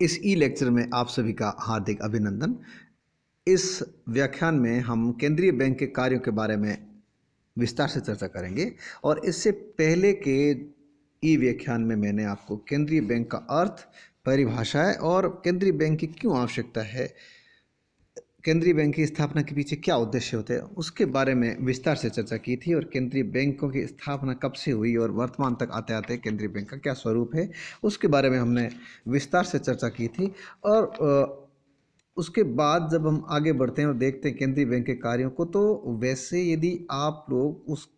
इस ई लेक्चर में आप सभी का हार्दिक अभिनंदन। इस व्याख्यान में हम केंद्रीय बैंक के कार्यों के बारे में विस्तार से चर्चा करेंगे और इससे पहले के ई व्याख्यान में मैंने आपको केंद्रीय बैंक का अर्थ, परिभाषाएं और केंद्रीय बैंक की क्यों आवश्यकता है, केंद्रीय बैंक की स्थापना के पीछे क्या उद्देश्य होते हैं, उसके बारे में विस्तार से चर्चा की थी। और केंद्रीय बैंकों की स्थापना कब से हुई और वर्तमान तक आते आते केंद्रीय बैंक का क्या स्वरूप है, उसके बारे में हमने विस्तार से चर्चा की थी। और उसके बाद जब हम आगे बढ़ते हैं और देखते हैं केंद्रीय बैंक के कार्यों को, तो वैसे यदि आप लोग उस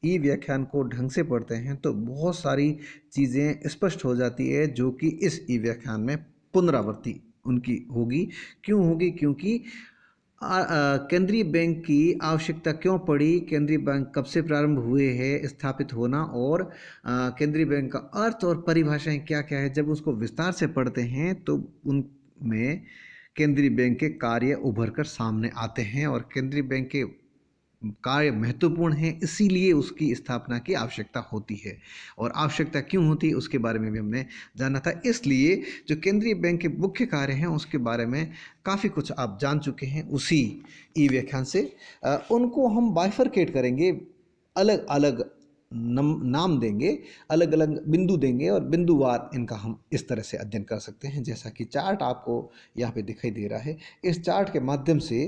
ई व्याख्यान को ढंग से पढ़ते हैं तो बहुत सारी चीज़ें स्पष्ट हो जाती है, जो कि इस ई व्याख्यान में पुनरावृत्ति उनकी होगी। क्यों होगी? क्योंकि केंद्रीय बैंक की आवश्यकता क्यों पड़ी, केंद्रीय बैंक कब से प्रारंभ हुए हैं स्थापित होना, और केंद्रीय बैंक का अर्थ और परिभाषाएं क्या क्या है, जब उसको विस्तार से पढ़ते हैं तो उनमें केंद्रीय बैंक के कार्य उभर कर सामने आते हैं। और केंद्रीय बैंक के कार्य महत्वपूर्ण है, इसीलिए उसकी स्थापना की आवश्यकता होती है। और आवश्यकता क्यों होती है उसके बारे में भी हमने जाना था। इसलिए जो केंद्रीय बैंक के मुख्य कार्य हैं उसके बारे में काफ़ी कुछ आप जान चुके हैं उसी ई व्याख्यान से। उनको हम बाइफरकेट करेंगे, अलग अलग नाम देंगे, अलग अलग बिंदु देंगे और बिंदुवार इनका हम इस तरह से अध्ययन कर सकते हैं, जैसा कि चार्ट आपको यहाँ पे दिखाई दे रहा है। इस चार्ट के माध्यम से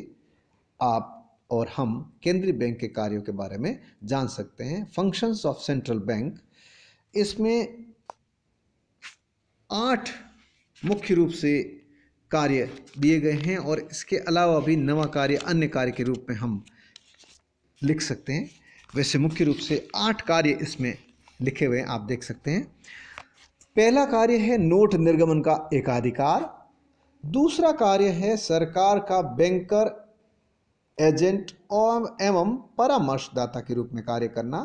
आप और हम केंद्रीय बैंक के कार्यों के बारे में जान सकते हैं। फंक्शंस ऑफ सेंट्रल बैंक, इसमें 8 मुख्य रूप से कार्य दिए गए हैं और इसके अलावा भी नवा कार्य अन्य कार्य के रूप में हम लिख सकते हैं। वैसे मुख्य रूप से 8 कार्य इसमें लिखे हुए हैं, आप देख सकते हैं। पहला कार्य है नोट निर्गमन का एकाधिकार। दूसरा कार्य है सरकार का बैंकर, एजेंट एवं परामर्शदाता के रूप में कार्य करना।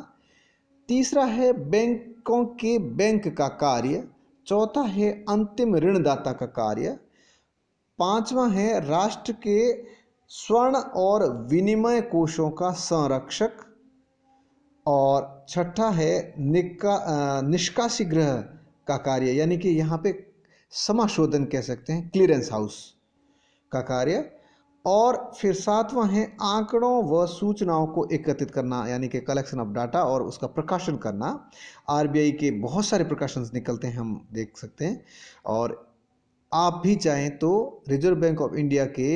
तीसरा है बैंकों के बैंक का कार्य। चौथा है अंतिम ऋणदाता का कार्य। पांचवा है राष्ट्र के स्वर्ण और विनिमय कोषों का संरक्षक। और छठा है निष्कासी गृह का कार्य, यानी कि यहाँ पे समाशोधन कह सकते हैं, क्लियरेंस हाउस का कार्य। और फिर सातवां है आंकड़ों व सूचनाओं को एकत्रित करना, यानी कि कलेक्शन ऑफ डाटा और उसका प्रकाशन करना। आरबीआई के बहुत सारे प्रकाशन निकलते हैं, हम देख सकते हैं। और आप भी चाहें तो रिजर्व बैंक ऑफ इंडिया के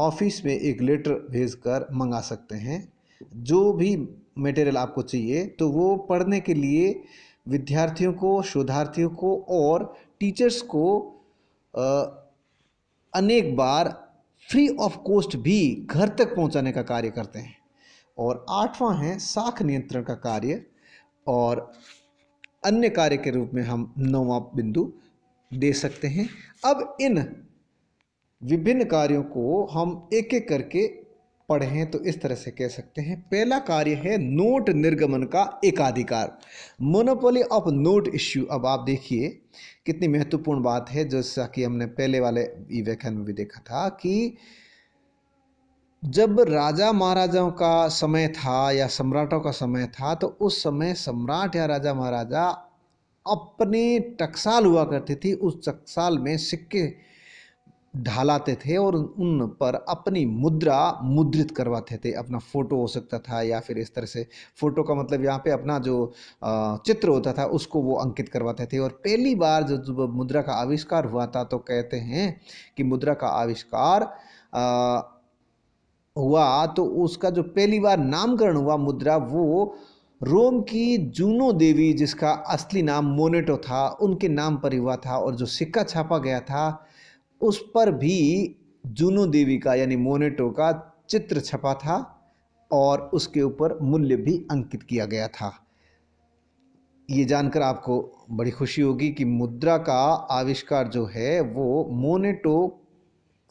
ऑफिस में एक लेटर भेजकर मंगा सकते हैं। जो भी मटेरियल आपको चाहिए तो वो पढ़ने के लिए विद्यार्थियों को, शोधार्थियों को और टीचर्स को अनेक बार फ्री ऑफ कॉस्ट भी घर तक पहुंचाने का कार्य करते हैं। और आठवां है साख नियंत्रण का कार्य, और अन्य कार्य के रूप में हम 9वां बिंदु दे सकते हैं। अब इन विभिन्न कार्यों को हम एक एक करके पढ़ें तो इस तरह से कह सकते हैं। पहला कार्य है नोट निर्गमन का एकाधिकार, मोनोपोली ऑफ नोट इश्यू। अब आप देखिए कितनी महत्वपूर्ण बात है, जैसा कि हमने पहले वाले व्याख्यान में भी देखा था कि जब राजा महाराजाओं का समय था या सम्राटों का समय था, तो उस समय सम्राट या राजा महाराजा अपने टकसाल हुआ करती थी, उस टकसाल में सिक्के ढालाते थे और उन पर अपनी मुद्रा मुद्रित करवाते थे। अपना फोटो हो सकता था, या फिर इस तरह से, फोटो का मतलब यहाँ पे अपना जो चित्र होता था उसको वो अंकित करवाते थे। और पहली बार जब मुद्रा का आविष्कार हुआ था, तो कहते हैं कि मुद्रा का आविष्कार हुआ तो उसका जो पहली बार नामकरण हुआ मुद्रा, वो रोम की जूनो देवी, जिसका असली नाम मोनेटो था, उनके नाम पर हुआ था। और जो सिक्का छापा गया था उस पर भी जूनो देवी का, यानी मोनेटो का चित्र छपा था और उसके ऊपर मूल्य भी अंकित किया गया था। ये जानकर आपको बड़ी खुशी होगी कि मुद्रा का आविष्कार जो है वो मोनेटो,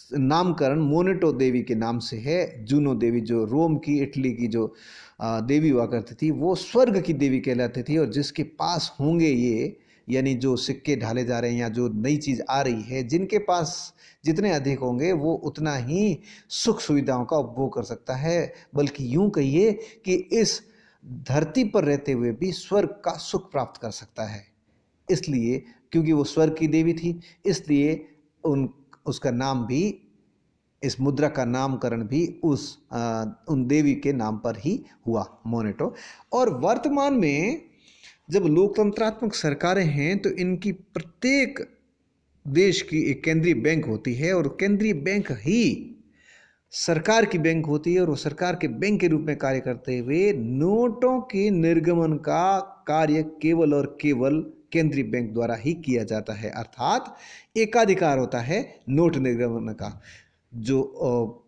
नामकरण मोनेटो देवी के नाम से है। जूनो देवी जो रोम की, इटली की जो देवी हुआ करती थी, वो स्वर्ग की देवी कहलाती थी। और जिसके पास होंगे ये, यानी जो सिक्के ढाले जा रहे हैं या जो नई चीज़ आ रही है, जिनके पास जितने अधिक होंगे वो उतना ही सुख सुविधाओं का उपभोग कर सकता है। बल्कि यूं कहिए कि इस धरती पर रहते हुए भी स्वर्ग का सुख प्राप्त कर सकता है। इसलिए क्योंकि वो स्वर्ग की देवी थी, इसलिए उन उसका नाम भी, इस मुद्रा का नामकरण भी उन देवी के नाम पर ही हुआ, मोनेटो। और वर्तमान में जब लोकतंत्रात्मक सरकारें हैं तो इनकी प्रत्येक देश की एक केंद्रीय बैंक होती है, और केंद्रीय बैंक ही सरकार की बैंक होती है, और वो सरकार के बैंक के रूप में कार्य करते हुए नोटों के निर्गमन का कार्य केवल और केवल केंद्रीय बैंक द्वारा ही किया जाता है। अर्थात एकाधिकार होता है नोट निर्गमन का। जो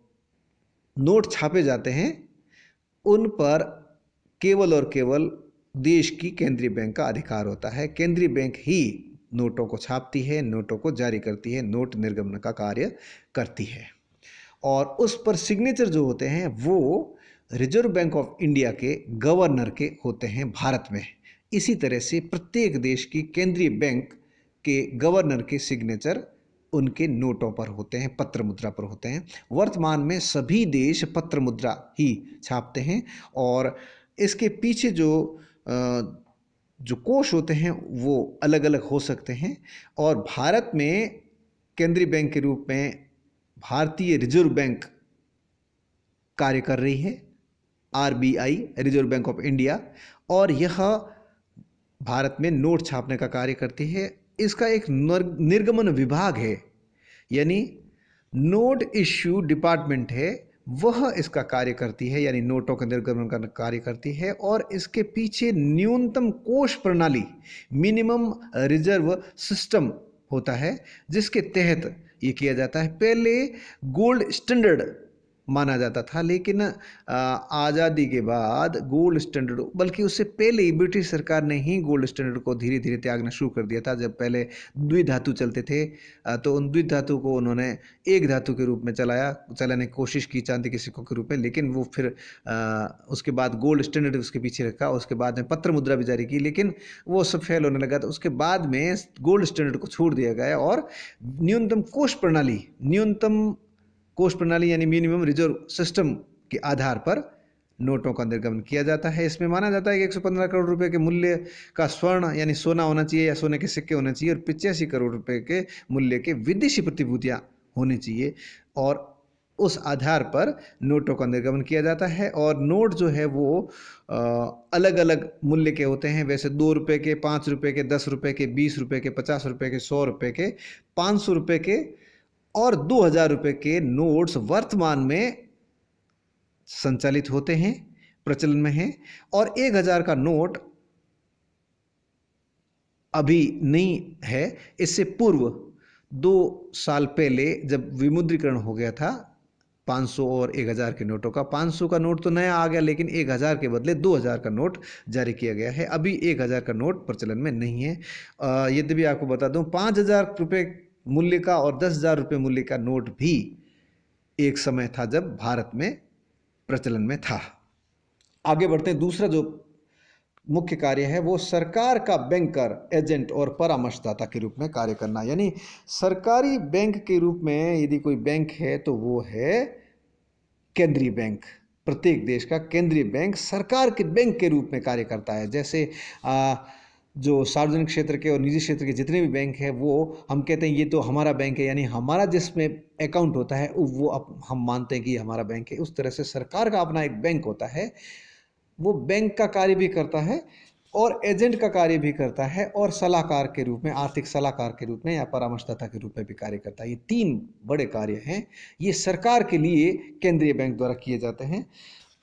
नोट छापे जाते हैं उन पर केवल और केवल देश की केंद्रीय बैंक का अधिकार होता है। केंद्रीय बैंक ही नोटों को छापती है, नोटों को जारी करती है, नोट निर्गमन का कार्य करती है, और उस पर सिग्नेचर जो होते हैं वो रिजर्व बैंक ऑफ इंडिया के गवर्नर के होते हैं भारत में। इसी तरह से प्रत्येक देश की केंद्रीय बैंक के गवर्नर के सिग्नेचर उनके नोटों पर होते हैं, पत्र मुद्रा पर होते हैं। वर्तमान में सभी देश पत्र मुद्रा ही छापते हैं, और इसके पीछे जो कोष होते हैं वो अलग अलग हो सकते हैं। और भारत में केंद्रीय बैंक के रूप में भारतीय रिजर्व बैंक कार्य कर रही है, RBI, reserve bank of India, और यह भारत में नोट छापने का कार्य करती है। इसका एक निर्गमन विभाग है, यानी नोट इश्यू डिपार्टमेंट है, वह इसका कार्य करती है, यानी नोटों का निर्गमन का कार्य करती है। और इसके पीछे न्यूनतम कोष प्रणाली, मिनिमम रिजर्व सिस्टम होता है, जिसके तहत ये किया जाता है। पहले गोल्ड स्टैंडर्ड माना जाता था, लेकिन आज़ादी के बाद गोल्ड स्टैंडर्ड, बल्कि उससे पहले ही ब्रिटिश सरकार ने ही गोल्ड स्टैंडर्ड को धीरे धीरे त्यागना शुरू कर दिया था। जब पहले द्विधातु चलते थे तो उन द्विधातु को उन्होंने एक धातु के रूप में चलाने की कोशिश की, चांदी के सिक्कों के रूप में, लेकिन वो फिर उसके बाद गोल्ड स्टैंडर्ड उसके पीछे रखा। उसके बाद में पत्र मुद्रा भी जारी की, लेकिन वो सब फेल होने लगा। तो उसके बाद में गोल्ड स्टैंडर्ड को छोड़ दिया गया, और न्यूनतम कोष प्रणाली यानी मिनिमम रिजर्व सिस्टम के आधार पर नोटों का निर्गमन किया जाता है। इसमें माना जाता है कि 115 करोड़ रुपए के मूल्य का स्वर्ण यानी सोना होना चाहिए या सोने के सिक्के होने चाहिए, और 85 करोड़ रुपए के मूल्य के विदेशी प्रतिभूतियां होनी चाहिए, और उस आधार पर नोटों का निर्गमन किया जाता है। और नोट जो है वो अलग अलग मूल्य के होते हैं। वैसे 2 रुपये के, 5 रुपये के, 10 रुपये के, 20 रुपये के, 50 रुपये के, 100 रुपये के, 500 रुपये के और 2000 रुपये के नोट्स वर्तमान में संचालित होते हैं, प्रचलन में हैं। और 1000 का नोट अभी नहीं है। इससे पूर्व 2 साल पहले जब विमुद्रीकरण हो गया था 500 और 1000 के नोटों का, 500 का नोट तो नया आ गया, लेकिन 1000 के बदले 2000 का नोट जारी किया गया है। अभी 1000 का नोट प्रचलन में नहीं है। यद्यपि आपको बता दूं 5000 रुपये मूल्य का और 10,000 रुपये मूल्य का नोट भी एक समय था जब भारत में प्रचलन में था। आगे बढ़ते हैं। दूसरा जो मुख्य कार्य है वो सरकार का बैंकर, एजेंट और परामर्शदाता के रूप में कार्य करना। यानी सरकारी बैंक के रूप में यदि कोई बैंक है तो वो है केंद्रीय बैंक। प्रत्येक देश का केंद्रीय बैंक सरकार के बैंक के रूप में कार्य करता है। जैसे जो सार्वजनिक क्षेत्र के और निजी क्षेत्र के जितने भी बैंक हैं वो हम कहते हैं ये तो हमारा बैंक है, यानी हमारा जिसमें अकाउंट होता है वो हम मानते हैं कि ये हमारा बैंक है। उस तरह से सरकार का अपना एक बैंक होता है, वो बैंक का कार्य भी करता है और एजेंट का कार्य भी करता है, और सलाहकार के रूप में, आर्थिक सलाहकार के रूप में या परामर्शदाता के रूप में भी कार्य करता है। ये 3 बड़े कार्य हैं, ये सरकार के लिए केंद्रीय बैंक द्वारा किए जाते हैं।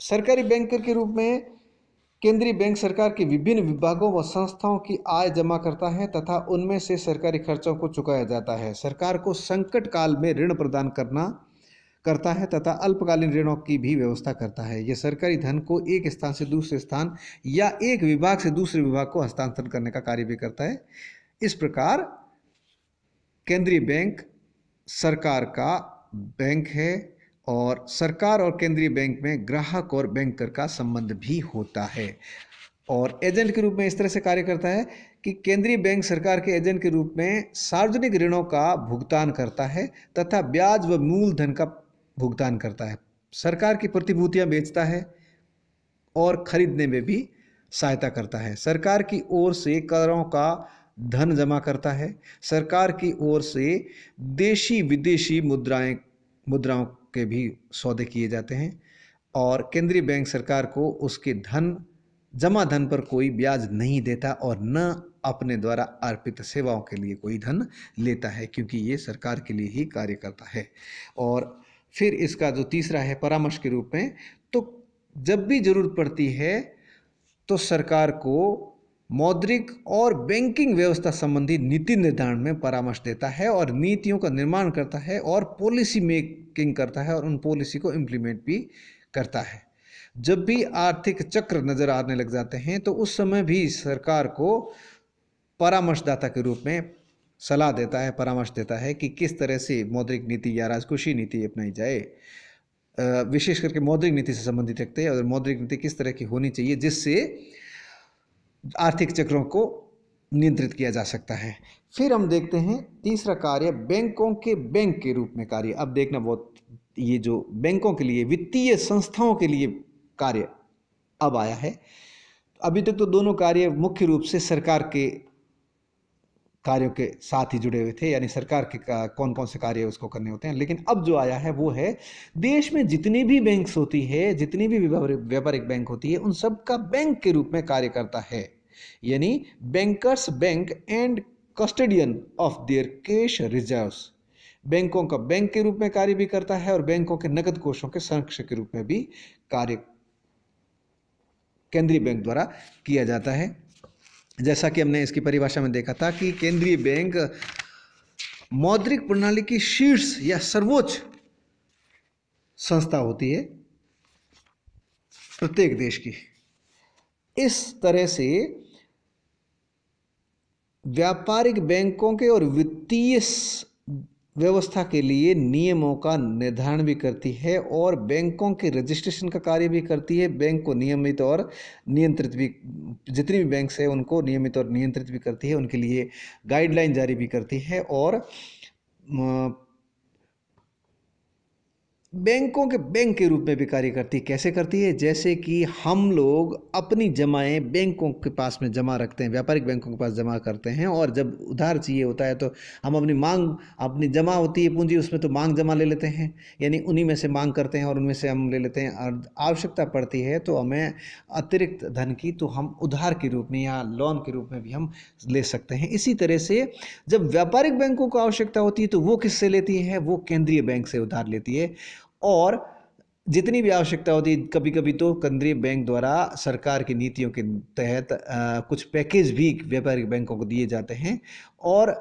सरकारी बैंकर के रूप में केंद्रीय बैंक सरकार के विभिन्न विभागों व संस्थाओं की आय जमा करता है तथा उनमें से सरकारी खर्चों को चुकाया जाता है। सरकार को संकट काल में ऋण प्रदान करता है तथा अल्पकालीन ऋणों की भी व्यवस्था करता है। यह सरकारी धन को एक स्थान से दूसरे स्थान या एक विभाग से दूसरे विभाग को हस्तांतरण करने का कार्य भी करता है। इस प्रकार केंद्रीय बैंक सरकार का बैंक है, और सरकार और केंद्रीय बैंक में ग्राहक और बैंकर का संबंध भी होता है। और एजेंट के रूप में इस तरह से कार्य करता है कि केंद्रीय बैंक सरकार के एजेंट के रूप में सार्वजनिक ऋणों का भुगतान करता है तथा ब्याज व मूलधन का भुगतान करता है। सरकार की प्रतिभूतियां बेचता है और खरीदने में भी सहायता करता है। सरकार की ओर से करों का धन जमा करता है। सरकार की ओर से देशी विदेशी मुद्राओं के भी सौदे किए जाते हैं और केंद्रीय बैंक सरकार को उसके जमा धन पर कोई ब्याज नहीं देता और न अपने द्वारा अर्पित सेवाओं के लिए कोई धन लेता है, क्योंकि ये सरकार के लिए ही कार्य करता है। और फिर इसका जो तीसरा है परामर्श के रूप में, तो जब भी जरूरत पड़ती है तो सरकार को मौद्रिक और बैंकिंग व्यवस्था संबंधी नीति निर्धारण में परामर्श देता है और नीतियों का निर्माण करता है और पॉलिसी मेकिंग करता है और उन पॉलिसी को इम्प्लीमेंट भी करता है। जब भी आर्थिक चक्र नजर आने लग जाते हैं तो उस समय भी सरकार को परामर्शदाता के रूप में सलाह देता है, परामर्श देता है कि किस तरह से मौद्रिक नीति या राजकोषीय नीति अपनाई जाए, विशेष करके मौद्रिक नीति से संबंधित रखते हैं और मौद्रिक नीति किस तरह की होनी चाहिए जिससे आर्थिक चक्रों को नियंत्रित किया जा सकता है। फिर हम देखते हैं तीसरा कार्य, बैंकों के बैंक के रूप में कार्य। अब देखना बहुत, ये जो बैंकों के लिए, वित्तीय संस्थाओं के लिए कार्य अब आया है। अभी तक तो दोनों कार्य मुख्य रूप से सरकार के कार्यों के साथ ही जुड़े हुए थे, यानी सरकार के कौन कौन से कार्य उसको करने होते हैं। लेकिन अब जो आया है वो है देश में जितनी भी बैंक्स होती है, जितनी भी व्यापारिक बैंक होती है, उन सब का बैंक के रूप में कार्य करता है। यानी bankers bank and custodian of their cash reserves, बैंकों का बैंक के रूप में कार्य भी करता है और बैंकों के नकद कोषों के संरक्षक के रूप में भी कार्य केंद्रीय बैंक द्वारा किया जाता है। जैसा कि हमने इसकी परिभाषा में देखा था कि केंद्रीय बैंक मौद्रिक प्रणाली की शीर्ष या सर्वोच्च संस्था होती है प्रत्येक देश की। इस तरह से व्यापारिक बैंकों के और वित्तीय व्यवस्था के लिए नियमों का निर्धारण भी करती है और बैंकों के रजिस्ट्रेशन का कार्य भी करती है। बैंक को नियमित और नियंत्रित भी, जितनी भी बैंक्स है उनको नियमित और नियंत्रित भी करती है, उनके लिए गाइडलाइन जारी भी करती है और बैंकों के बैंक के रूप में भी कार्य करती है। कैसे करती है? जैसे कि हम लोग अपनी जमाएं बैंकों के पास में जमा रखते हैं, व्यापारिक बैंकों के पास जमा करते हैं और जब उधार चाहिए होता है तो हम अपनी जमा होती है पूंजी, उसमें तो मांग जमा ले लेते हैं, यानी उन्हीं में से मांग करते हैं और उनमें से हम ले लेते हैं। और आवश्यकता पड़ती है तो हमें अतिरिक्त धन की तो हम उधार के रूप में या लोन के रूप में भी हम ले सकते हैं। इसी तरह से जब व्यापारिक बैंकों को आवश्यकता होती है तो वो किससे लेती है? वो केंद्रीय बैंक से उधार लेती है। और जितनी भी आवश्यकता होती है, कभी कभी तो केंद्रीय बैंक द्वारा सरकार की नीतियों के तहत कुछ पैकेज भी व्यापारिक बैंकों को दिए जाते हैं और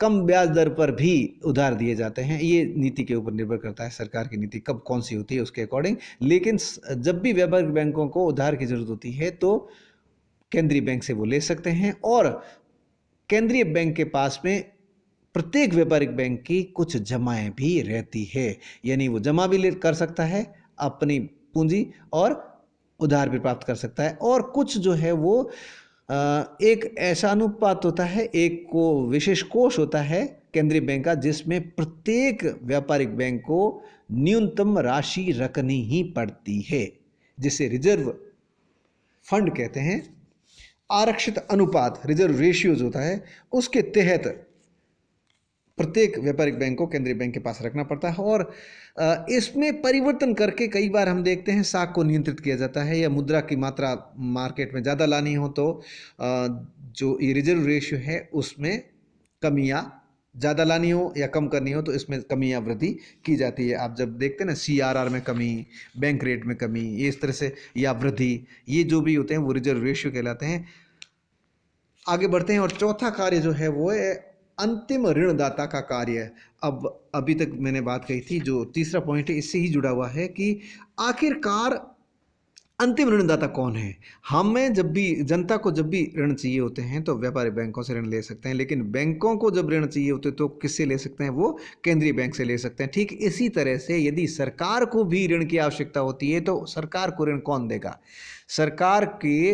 कम ब्याज दर पर भी उधार दिए जाते हैं। ये नीति के ऊपर निर्भर करता है, सरकार की नीति कब कौन सी होती है उसके अकॉर्डिंग। लेकिन जब भी व्यापारिक बैंकों को उधार की जरूरत होती है तो केंद्रीय बैंक से वो ले सकते हैं और केंद्रीय बैंक के पास में प्रत्येक व्यापारिक बैंक की कुछ जमाएं भी रहती है, यानी वो जमा भी कर सकता है अपनी पूंजी और उधार भी प्राप्त कर सकता है। और कुछ जो है वो एक ऐसा अनुपात होता है, एक को विशेष कोष होता है केंद्रीय बैंक का, जिसमें प्रत्येक व्यापारिक बैंक को न्यूनतम राशि रखनी ही पड़ती है, जिसे रिजर्व फंड कहते हैं। आरक्षित अनुपात, रिजर्व रेशियोज होता है, उसके तहत प्रत्येक व्यापारिक बैंक को केंद्रीय बैंक के पास रखना पड़ता है और इसमें परिवर्तन करके कई बार हम देखते हैं साख को नियंत्रित किया जाता है, या मुद्रा की मात्रा मार्केट में ज़्यादा लानी हो तो जो ये रिजर्व रेशियो है उसमें कमी या ज़्यादा लानी हो या कम करनी हो तो इसमें कमी या वृद्धि की जाती है। आप जब देखते हैं ना CRR में कमी, बैंक रेट में कमी, ये इस तरह से या वृद्धि, ये जो भी होते हैं वो रिजर्व रेशियो कहलाते हैं। आगे बढ़ते हैं और चौथा कार्य जो है वो है अंतिम ऋणदाता का कार्य। अब अभी तक मैंने बात कही थी, जो तीसरा पॉइंट है इससे ही जुड़ा हुआ है कि आखिरकार अंतिम ऋणदाता कौन है। हमें जब भी, जनता को जब भी ऋण चाहिए होते हैं तो व्यापारिक बैंकों से ऋण ले सकते हैं, लेकिन बैंकों को जब ऋण चाहिए होते तो किससे ले सकते हैं? वो केंद्रीय बैंक से ले सकते हैं। ठीक इसी तरह से यदि सरकार को भी ऋण की आवश्यकता होती है तो सरकार को ऋण कौन देगा? सरकार के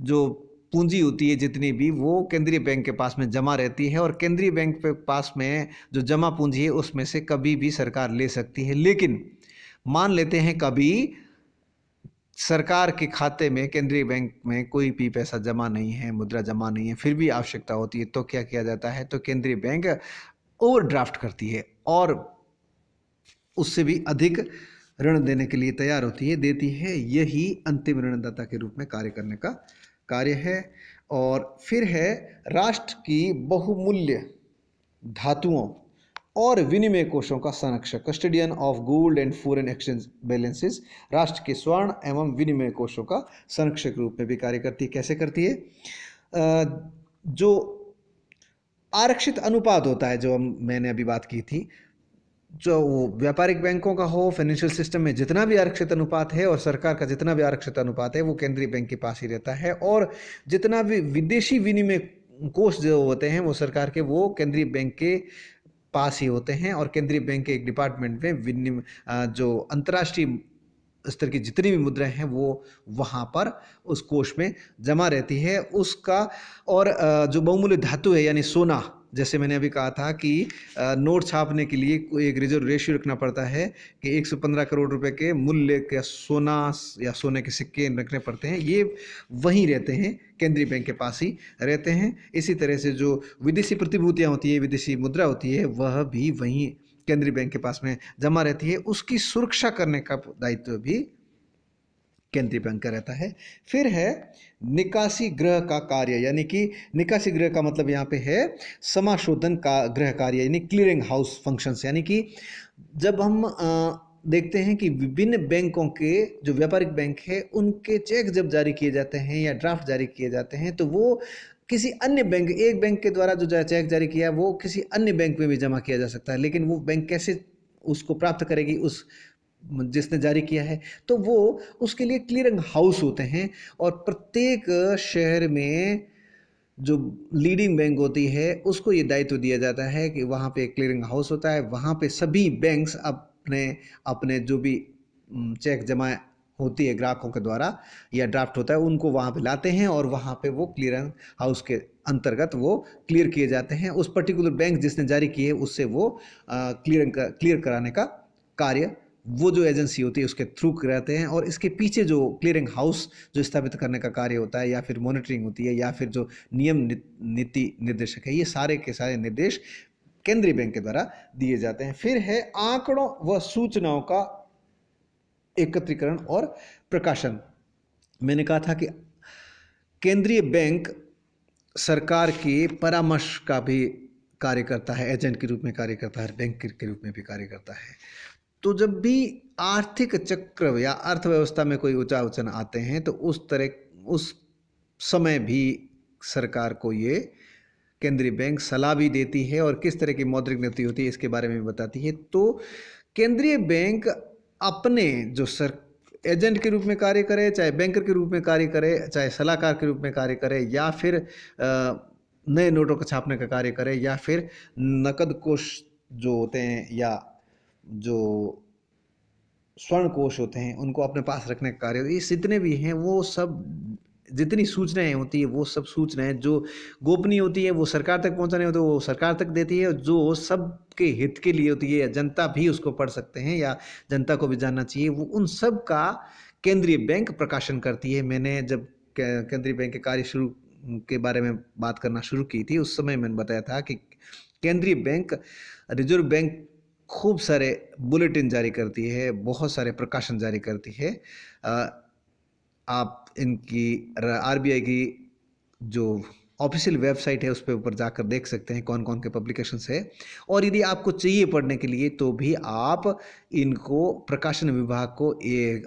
जो पूंजी होती है जितनी भी, वो केंद्रीय बैंक के पास में जमा रहती है और केंद्रीय बैंक के पास में जो जमा पूंजी है उसमें से कभी भी सरकार ले सकती है। लेकिन मान लेते हैं कभी सरकार के खाते में, केंद्रीय बैंक में कोई भी पैसा जमा नहीं है, मुद्रा जमा नहीं है, फिर भी आवश्यकता होती है, तो क्या किया जाता है? तो केंद्रीय बैंक ओवरड्राफ्ट करती है और उससे भी अधिक ऋण देने के लिए तैयार होती है, देती है। यही अंतिम ऋणदाता के रूप में कार्य करने का कार्य है। और फिर है राष्ट्र की बहुमूल्य धातुओं और विनिमय कोषों का संरक्षक, custodian of gold and foreign exchange balances. राष्ट्र के स्वर्ण एवं विनिमय कोषों का संरक्षक रूप में भी कार्य करती है। कैसे करती है? जो आरक्षित अनुपात होता है, जो मैंने अभी बात की थी, जो व्यापारिक बैंकों का हो, फाइनेंशियल सिस्टम में जितना भी आरक्षित अनुपात है और सरकार का जितना भी आरक्षित अनुपात है, वो केंद्रीय बैंक के पास ही रहता है। और जितना भी विदेशी विनिमय कोष जो होते हैं वो सरकार के, वो केंद्रीय बैंक के पास ही होते हैं। और केंद्रीय बैंक के एक डिपार्टमेंट में जो अंतर्राष्ट्रीय स्तर की जितनी भी मुद्राएं हैं वो वहाँ पर उस कोष में जमा रहती है उसका। और जो बहुमूल्य धातु है यानी सोना, जैसे मैंने अभी कहा था कि नोट छापने के लिए एक रिजर्व रेशियो रखना पड़ता है कि 115 करोड़ रुपए के मूल्य का सोना या सोने के सिक्के रखने पड़ते हैं, ये वहीं रहते हैं, केंद्रीय बैंक के पास ही रहते हैं। इसी तरह से जो विदेशी प्रतिभूतियाँ होती है, विदेशी मुद्रा होती है, वह भी वहीं केंद्रीय बैंक के पास में जमा रहती है। उसकी सुरक्षा करने का दायित्व भी केंद्रीय बैंक का रहता है। फिर है निकासी गृह का कार्य, यानी कि निकासी गृह का मतलब यहाँ पे है समाशोधन का गृह कार्य, यानी क्लियरिंग हाउस फंक्शंस। यानी कि जब हम देखते हैं कि विभिन्न बैंकों के जो व्यापारिक बैंक है उनके चेक जब जारी किए जाते हैं या ड्राफ्ट जारी किए जाते हैं, तो वो किसी अन्य बैंक, एक बैंक के द्वारा जो चेक जारी किया वो किसी अन्य बैंक में भी जमा किया जा सकता है। लेकिन वो बैंक कैसे उसको प्राप्त करेगी, उस जिसने जारी किया है? तो वो उसके लिए क्लियरिंग हाउस होते हैं। और प्रत्येक शहर में जो लीडिंग बैंक होती है उसको ये दायित्व दिया जाता है कि वहाँ पे क्लियरिंग हाउस होता है, वहाँ पे सभी बैंक्स अपने अपने जो भी चेक जमा होती है ग्राहकों के द्वारा या ड्राफ्ट होता है उनको वहाँ पे लाते हैं और वहाँ पे वो क्लियरिंग हाउस के अंतर्गत वो क्लियर किए जाते हैं। उस पर्टिकुलर बैंक जिसने जारी किए उससे वो क्लियर कराने का कार्य वो जो एजेंसी होती है उसके थ्रू कराते हैं। और इसके पीछे जो क्लियरिंग हाउस जो स्थापित करने का कार्य होता है या फिर मॉनिटरिंग होती है या फिर जो नियम नीति निर्देशक है, ये सारे के सारे निर्देश केंद्रीय बैंक के द्वारा दिए जाते हैं। फिर है आंकड़ों व सूचनाओं का एकत्रीकरण और प्रकाशन। मैंने कहा था कि केंद्रीय बैंक सरकार के परामर्श का भी कार्य करता है, एजेंट के रूप में कार्य करता है, बैंक के रूप में भी कार्य करता है। तो जब भी आर्थिक चक्र या अर्थव्यवस्था में कोई ऊंचा उछाल आते हैं तो उस समय भी सरकार को ये केंद्रीय बैंक सलाह भी देती है और किस तरह की मौद्रिक नीति होती है इसके बारे में बताती है। तो केंद्रीय बैंक अपने जो एजेंट के रूप में कार्य करे, चाहे बैंकर के रूप में कार्य करे, चाहे सलाहकार के रूप में कार्य करे, या फिर नए नोटों को छापने का कार्य करे, या फिर नकद कोष जो होते हैं या जो स्वर्ण कोष होते हैं उनको अपने पास रखने का कार्य, ये जितने भी हैं वो सब, जितनी सूचनाएं होती है वो सब सूचनाएं जो गोपनीय होती है वो सरकार तक पहुंचाने होती है वो सरकार तक देती है, जो सबके हित के लिए होती है, जनता भी उसको पढ़ सकते हैं या जनता को भी जानना चाहिए, वो उन सब का केंद्रीय बैंक प्रकाशन करती है। मैंने जब केंद्रीय बैंक के कार्य शुरू के बारे में बात करना शुरू की थी उस समय मैंने बताया था कि केंद्रीय बैंक, रिजर्व बैंक खूब सारे बुलेटिन जारी करती है, बहुत सारे प्रकाशन जारी करती है। आप इनकी आरबीआई की जो ऑफिशियल वेबसाइट है उस पर ऊपर जाकर देख सकते हैं कौन कौन के पब्लिकेशंस है। और यदि आपको चाहिए पढ़ने के लिए तो भी आप इनको प्रकाशन विभाग को,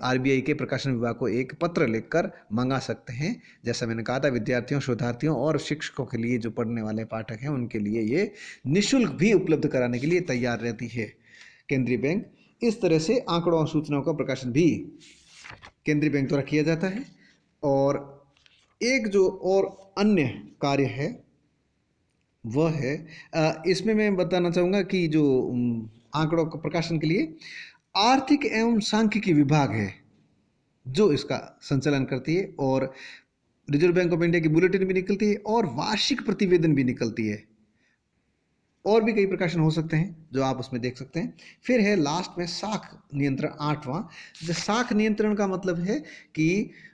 आरबीआई के प्रकाशन विभाग को एक पत्र लिखकर मंगा सकते हैं। जैसा मैंने कहा था, विद्यार्थियों, शोधार्थियों और शिक्षकों के लिए, जो पढ़ने वाले पाठक हैं उनके लिए ये निःशुल्क भी उपलब्ध कराने के लिए तैयार रहती है केंद्रीय बैंक। इस तरह से आंकड़ों और सूचनाओं का प्रकाशन भी केंद्रीय बैंक द्वारा किया जाता है। और एक जो और अन्य कार्य है वह है, इसमें मैं बताना चाहूँगा कि जो आंकड़ों का प्रकाशन के लिए आर्थिक एवं सांख्यिकी विभाग है जो इसका संचालन करती है, और रिजर्व बैंक ऑफ इंडिया की बुलेटिन भी निकलती है और वार्षिक प्रतिवेदन भी निकलती है। और भी कई प्रकाशन हो सकते हैं जो आप उसमें देख सकते हैं। फिर है लास्ट में साख नियंत्रण 8वां। जो साख नियंत्रण का मतलब है कि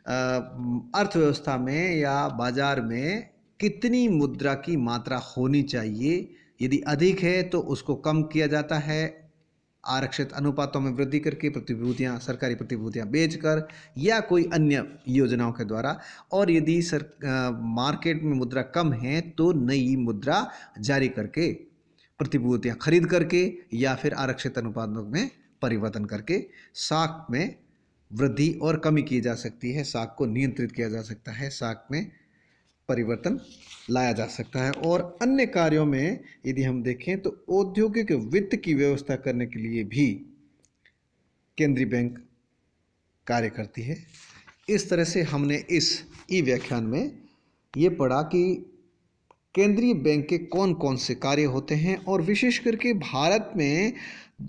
अर्थव्यवस्था में या बाजार में कितनी मुद्रा की मात्रा होनी चाहिए। यदि अधिक है तो उसको कम किया जाता है आरक्षित अनुपातों में वृद्धि करके, प्रतिभूतियां, सरकारी प्रतिभूतियां बेचकर या कोई अन्य योजनाओं के द्वारा। और यदि मार्केट में मुद्रा कम है तो नई मुद्रा जारी करके, प्रतिभूतियां खरीद करके या फिर आरक्षित अनुपातों में परिवर्तन करके साख में वृद्धि और कमी की जा सकती है, साख को नियंत्रित किया जा सकता है, साख में परिवर्तन लाया जा सकता है। और अन्य कार्यों में यदि हम देखें तो औद्योगिक वित्त की व्यवस्था करने के लिए भी केंद्रीय बैंक कार्य करती है। इस तरह से हमने इस ई व्याख्यान में ये पढ़ा कि केंद्रीय बैंक के कौन कौन से कार्य होते हैं और विशेष करके भारत में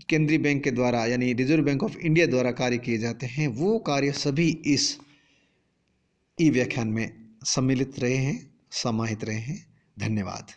केंद्रीय बैंक के द्वारा यानी रिजर्व बैंक ऑफ इंडिया द्वारा कार्य किए जाते हैं, वो कार्य सभी इस ई व्याख्यान में सम्मिलित रहे हैं, समाहित रहे हैं। धन्यवाद।